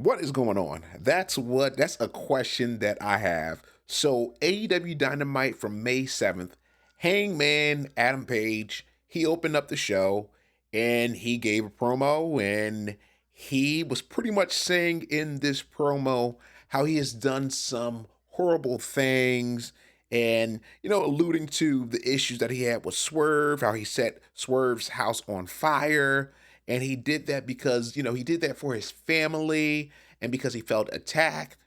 What is going on? That's a question that I have. So AEW Dynamite from May 7th, Hangman Adam Page, he opened up the show and he gave a promo, and he was pretty much saying in this promo how he has done some horrible things, and alluding to the issues that he had with Swerve, how he set Swerve's house on fire, and he did that because he did that for his family and because he felt attacked.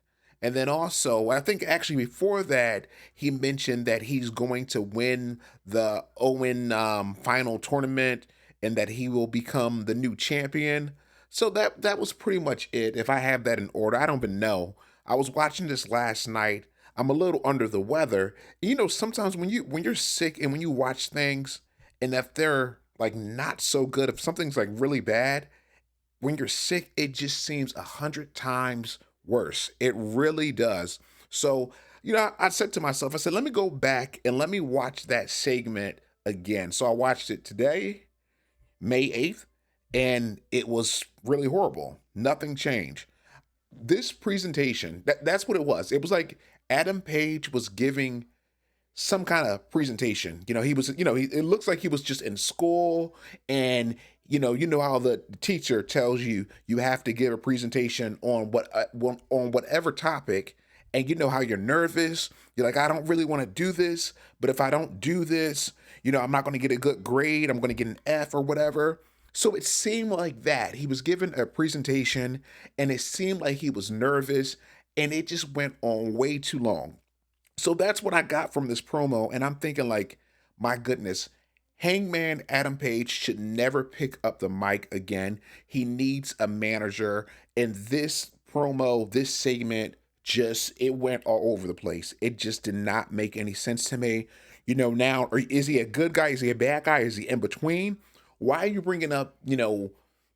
And then also, I think actually before that, he mentioned that he's going to win the Owen final tournament and that he will become the new champion. So that was pretty much it. If I have that in order, I don't even know. I was watching this last night. I'm a little under the weather. Sometimes when you're sick and when you watch things, and if they're like not so good, if something's like really bad, when you're sick, it just seems 100 times worse. It really does. So, I said to myself, I said, let me go back and let me watch that segment again. So I watched it today, May 8th, and it was really horrible. Nothing changed. This presentation, that's what it was. It was like Adam Page was giving some kind of presentation. He was, it looks like he was just in school, and how the teacher tells you have to give a presentation on on whatever topic, and how you're nervous. You're like, I don't really want to do this, but if I don't do this, I'm not going to get a good grade. I'm going to get an F or whatever. So it seemed like that. He was given a presentation, and it seemed like he was nervous, and it just went on way too long. So that's what I got from this promo, and I'm thinking like, my goodness, Hangman Adam Page should never pick up the mic again. He needs a manager, and this promo, this segment, just it went all over the place. It just did not make any sense to me. Now, is he a good guy? Is he a bad guy? Is he in between? Why are you bringing up,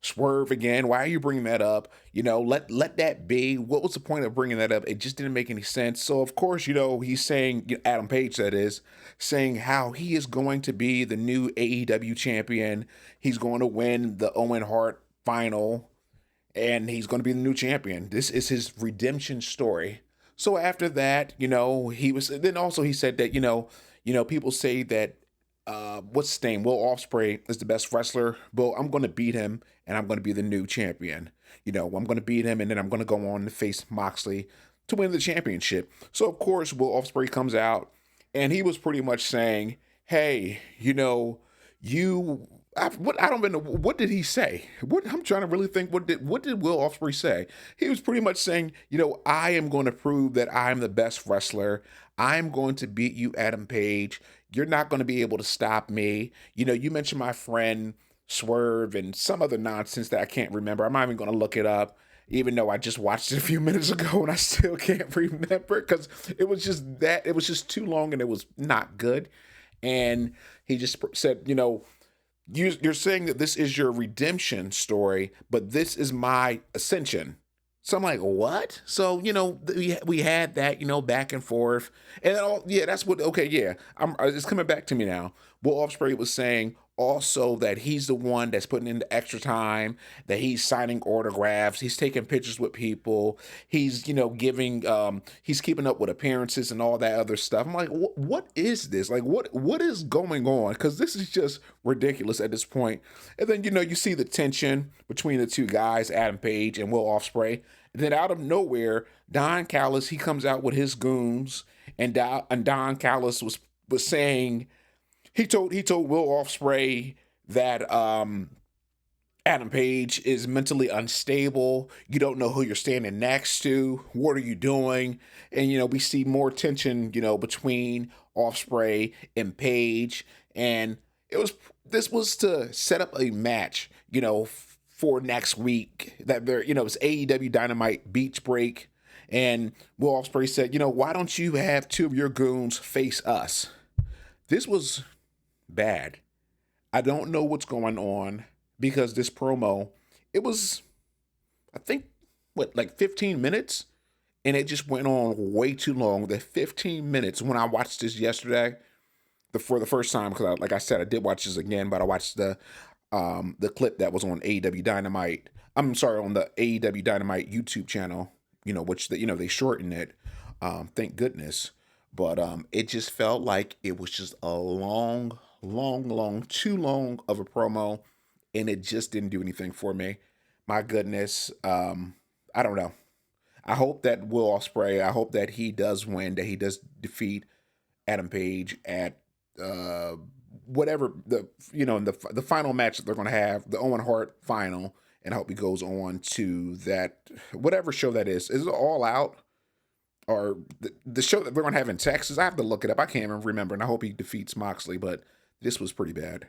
Swerve again? Why are you bringing that up? Let that be. What was the point of bringing that up? It just didn't make any sense. So of course, he's saying, Adam Page, that is, saying how he is going to be the new AEW champion. He's going to win the Owen Hart final, and he's going to be the new champion. This is his redemption story. So after that, he said that, people say that what's his name? Will Ospreay is the best wrestler. Well, I'm going to beat him, and I'm going to be the new champion. I'm going to beat him, and then I'm going to go on to face Moxley to win the championship. So, of course, Will Ospreay comes out, and he was pretty much saying, hey, I don't even know, what did he say? I'm trying to really think, what did Will Ospreay say? He was pretty much saying, I am going to prove that I'm the best wrestler. I'm going to beat you, Adam Page. You're not going to be able to stop me. You mentioned my friend Swerve and some other nonsense that I can't remember. I'm not even going to look it up, even though I just watched it a few minutes ago and I still can't remember because it was just too long and it was not good. And he just said, you're saying that this is your redemption story, but this is my ascension. So I'm like, what? So, we had that, back and forth. And that's what, okay, yeah. It's coming back to me now. Will Ospreay was saying also that he's the one that's putting in the extra time, that he's signing autographs, he's taking pictures with people, he's, giving, he's keeping up with appearances and all that other stuff. I'm like, what is this? Like, what is going on? Because this is just ridiculous at this point. And then, you see the tension between the two guys, Adam Page and Will Ospreay. And then out of nowhere, Don Callis, he comes out with his goons, and Don Callis was saying, he told Will Ospreay that Adam Page is mentally unstable. You don't know who you're standing next to. What are you doing? And we see more tension, between Ospreay and Page. And this was to set up a match, for next week. That it's AEW Dynamite Beach Break. And Will Ospreay said, why don't you have two of your goons face us? This was bad. I don't know what's going on because this promo, it was, I think, like 15 minutes? And it just went on way too long. The 15 minutes, when I watched this yesterday, for the first time, because like I said, I did watch this again, but I watched the clip that was on AEW Dynamite I'm sorry, on the AEW Dynamite YouTube channel, which they shortened it. Thank goodness. But it just felt like it was just a long, long, long, too long of a promo, and it just didn't do anything for me. My goodness. I don't know. I hope that Will Ospreay, I hope that he does win, that he does defeat Adam Page at uh whatever in the final match that they're going to have, the Owen Hart final, and I hope he goes on to that whatever show that is. Is it All Out or the show that they're going to have in Texas? I have to look it up. I can't even remember, and I hope he defeats Moxley, but this was pretty bad.